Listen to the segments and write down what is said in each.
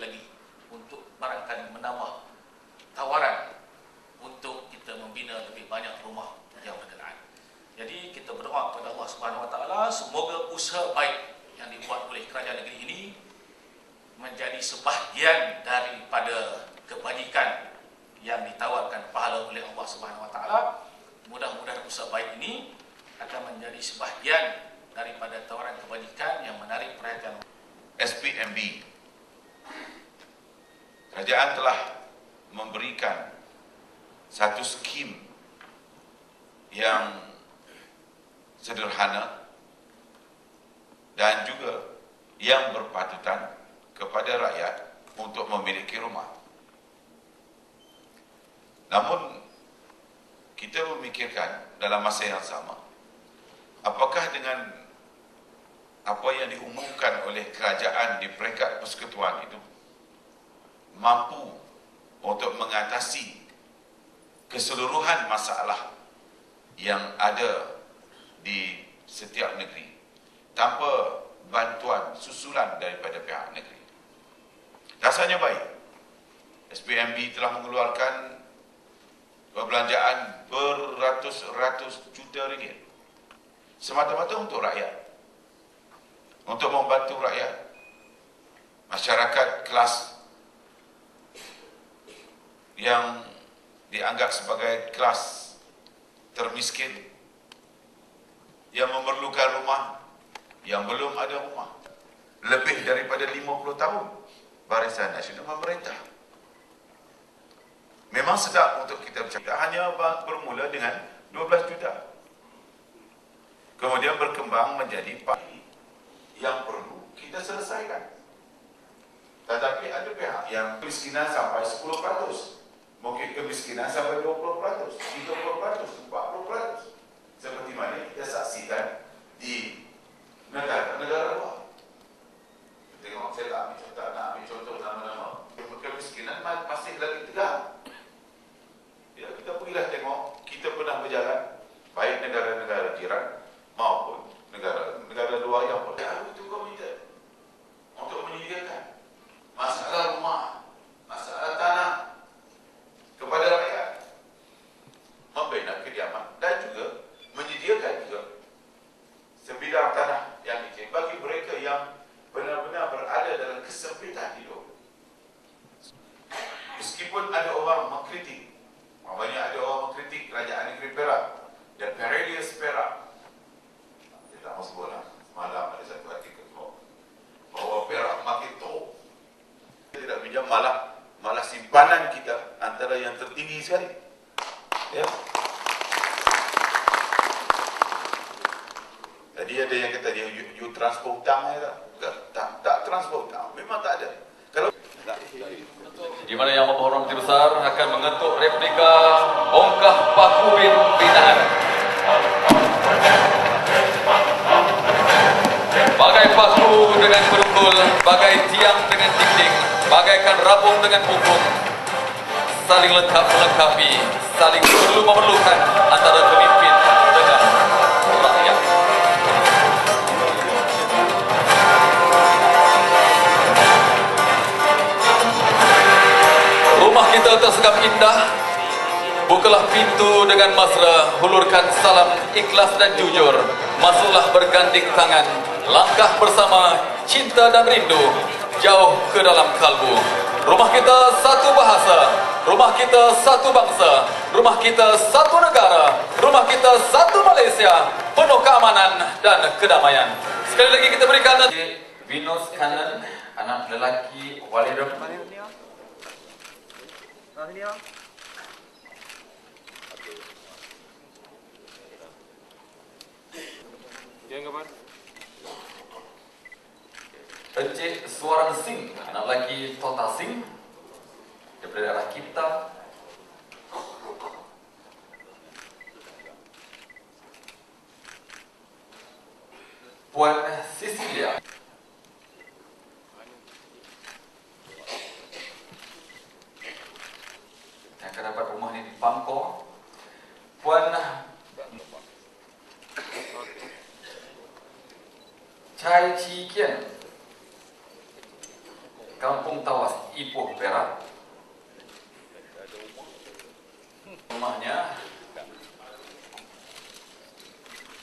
lagi untuk barangkali menambah tawaran untuk kita membina lebih banyak rumah yang berkenaan. Jadi kita berdoa kepada Allah Subhanahu Wa Taala semoga usaha baik yang dibuat oleh kerajaan negeri ini menjadi sebahagian daripada kebajikan yang ditawarkan pahala oleh Allah Subhanahu Wa Taala. Mudah-mudahan usaha baik ini akan menjadi sebahagian daripada tawaran kebajikan yang menarik perhatian. SPMB, kerajaan telah memberikan satu skim yang sederhana dan juga yang berpatutan kepada rakyat untuk memiliki rumah. Namun kita memikirkan dalam masa yang sama, apakah dengan apa yang diumumkan oleh kerajaan di peringkat persekutuan itu mampu untuk mengatasi keseluruhan masalah yang ada di setiap negeri tanpa bantuan susulan daripada pihak negeri. Rasanya baik. SPMB telah mengeluarkan perbelanjaan beratus-ratus juta ringgit semata-mata untuk rakyat, untuk membantu rakyat, masyarakat kelas yang dianggap sebagai kelas termiskin, yang memerlukan rumah, yang belum ada rumah. Lebih daripada 50 tahun Barisan Nasional memerintah. Memang sedap untuk kita bercakap, hanya bermula dengan 12 juta. Kemudian berkembang menjadi yang perlu kita selesaikan. Tetapi ada pihak yang kemiskinan sampai 10%, mungkin kemiskinan sampai 20%, 30%, 40%. Seperti mana kita saksikan di negara-negara luar. Tengok, saya tak nak ambil contoh nama-nama. Kemiskinan masih lagi tegak. Ya, kita pergilah tengok, kita pernah berjalan, baik negara-negara jiran maupun negara luar yang itu komite untuk menyediakan masalah rumah, masalah tanah kepada rakyat, membina kediaman dan juga menyediakan juga sebidang tanah yang dicari bagi mereka yang benar-benar berada dalam kesempitan hidup. Meskipun ada orang mengkritik, maknanya ada orang mengkritik kerajaan negeri Perak dan Perelius Perak. Saya tak mahu sebutlah, malam ada satu artikel bahawa Perak makin teruk. Kita tidak pinjam, malah simpanan kita antara yang tertinggi sekali. Ya. Tadi ada yang kata dia you transfer hutang tak transfer hutang, memang tak ada. Kalau di mana Yang Berhormat Menteri Besar akan mengetuk replika bongkah paku binaan. Bagai paku dengan perunggul, bagai tiang dengan dinding, bagaikan rabung dengan punggung, saling lengkap melengkapi, saling perlu memerlukan antara pemimpin dengan rakyat. Rumah kita tersekap indah. Bukalah pintu dengan mesra, hulurkan salam ikhlas dan jujur. Masuklah berganding tangan, langkah bersama, cinta dan rindu, jauh ke dalam kalbu. Rumah kita satu bahasa, rumah kita satu bangsa, rumah kita satu negara, rumah kita satu Malaysia, penuh keamanan dan kedamaian. Sekali lagi kita berikan Venus Cannon, anak lelaki Walid. Encik Suaran Singh, anak lelaki Tota Singh daripada daerah kita. Puan Cecilia yang akan dapat rumah ini di Pangkor. Puan Chai Chi Kian, Kampung Tawa Tawas Ipoh Perak. Rumahnya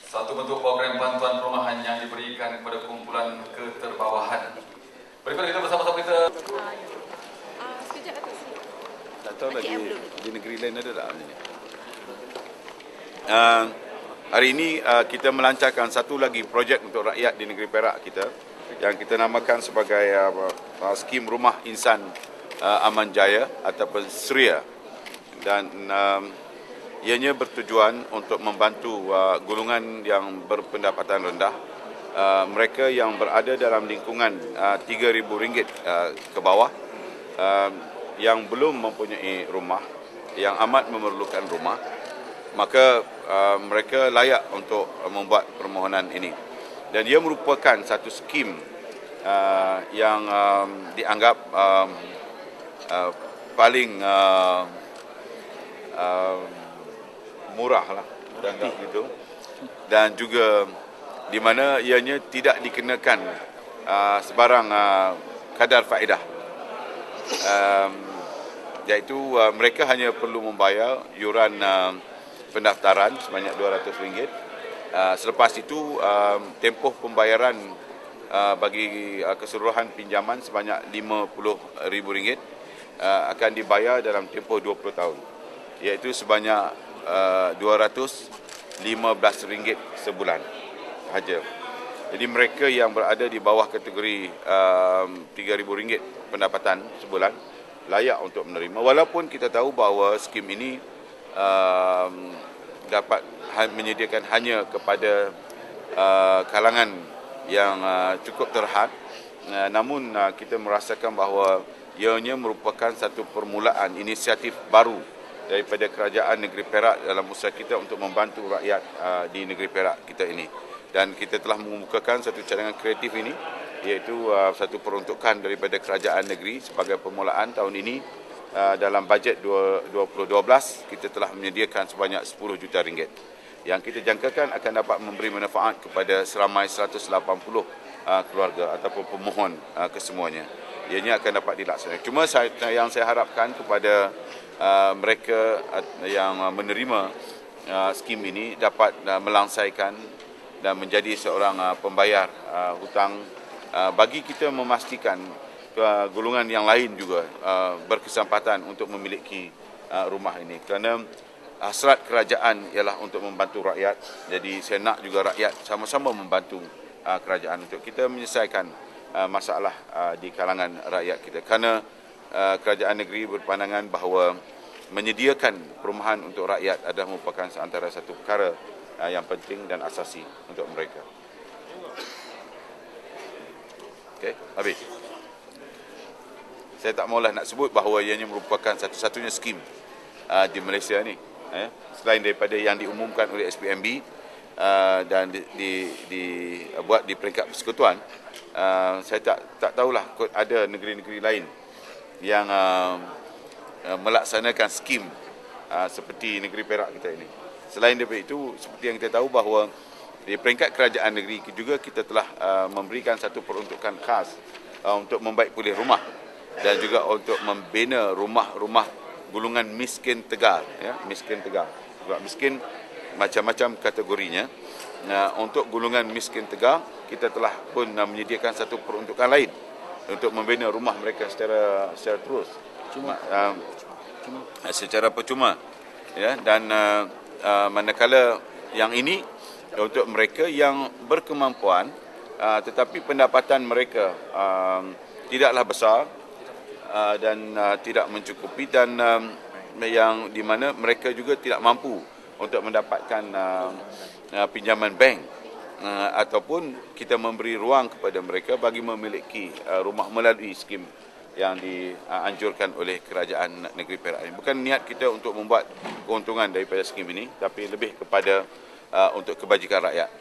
satu bentuk program bantuan perumahan yang diberikan kepada kumpulan keterbawahan. Berikut kita bersama-sama kita. Sekejap atas ni. Tak tahu lagi di negeri lain ada tak macam ni. Hari ini kita melancarkan satu lagi projek untuk rakyat di negeri Perak kita yang kita namakan sebagai skim rumah insan Aman Jaya ataupun SRIA, dan ianya bertujuan untuk membantu golongan yang berpendapatan rendah, mereka yang berada dalam lingkungan RM3,000 ke bawah, yang belum mempunyai rumah, yang amat memerlukan rumah, maka mereka layak untuk membuat permohonan ini. Dan ia merupakan satu skim yang dianggap paling murah lah, dianggap gitu, dan juga di mana ianya tidak dikenakan sebarang kadar faedah, iaitu mereka hanya perlu membayar yuran pendaftaran sebanyak RM200. Selepas itu tempoh pembayaran bagi keseluruhan pinjaman sebanyak RM50,000 akan dibayar dalam tempoh 20 tahun, iaitu sebanyak RM215 sebulan sahaja. Jadi mereka yang berada di bawah kategori RM3,000 pendapatan sebulan layak untuk menerima, walaupun kita tahu bahawa skim ini dapat menyediakan hanya kepada kalangan yang cukup terhad, namun kita merasakan bahawa ianya merupakan satu permulaan inisiatif baru daripada kerajaan negeri Perak dalam usaha kita untuk membantu rakyat di negeri Perak kita ini. Dan kita telah mengemukakan satu cadangan kreatif ini, iaitu satu peruntukan daripada kerajaan negeri sebagai permulaan tahun ini. Dalam bajet 2012 kita telah menyediakan sebanyak RM10 juta yang kita jangkakan akan dapat memberi manfaat kepada seramai 180 keluarga ataupun pemohon kesemuanya. Ianya akan dapat dilaksanakan. Cuma yang saya harapkan kepada mereka yang menerima skim ini dapat melangsaikan dan menjadi seorang pembayar hutang, bagi kita memastikan golongan yang lain juga berkesempatan untuk memiliki rumah ini. Kerana hasrat kerajaan ialah untuk membantu rakyat. Jadi saya nak juga rakyat sama-sama membantu kerajaan untuk kita menyelesaikan masalah di kalangan rakyat kita. Kerana kerajaan negeri berpandangan bahawa menyediakan perumahan untuk rakyat adalah merupakan antara satu perkara yang penting dan asasi untuk mereka. Okey, habis. Saya tak maulah nak sebut bahawa ianya merupakan satu-satunya skim di Malaysia ni. Selain daripada yang diumumkan oleh SPMB dan dibuat di peringkat persekutuan, saya tak tahulah ada negeri-negeri lain yang melaksanakan skim seperti negeri Perak kita ini. Selain daripada itu, seperti yang kita tahu bahawa di peringkat kerajaan negeri juga kita telah memberikan satu peruntukan khas untuk membaik pulih rumah dan juga untuk membina rumah-rumah golongan miskin tegar, ya, miskin tegar. Miskin macam-macam kategorinya. Untuk golongan miskin tegar, kita telah pun menyediakan satu peruntukan lain untuk membina rumah mereka secara terus, secara percuma, ya. Dan manakala yang ini untuk mereka yang berkemampuan tetapi pendapatan mereka tidaklah besar dan tidak mencukupi, dan yang di mana mereka juga tidak mampu untuk mendapatkan pinjaman bank, ataupun kita memberi ruang kepada mereka bagi memiliki rumah melalui skim yang dianjurkan oleh kerajaan negeri Perak ini. Bukan niat kita untuk membuat keuntungan daripada skim ini, tapi lebih kepada untuk kebajikan rakyat.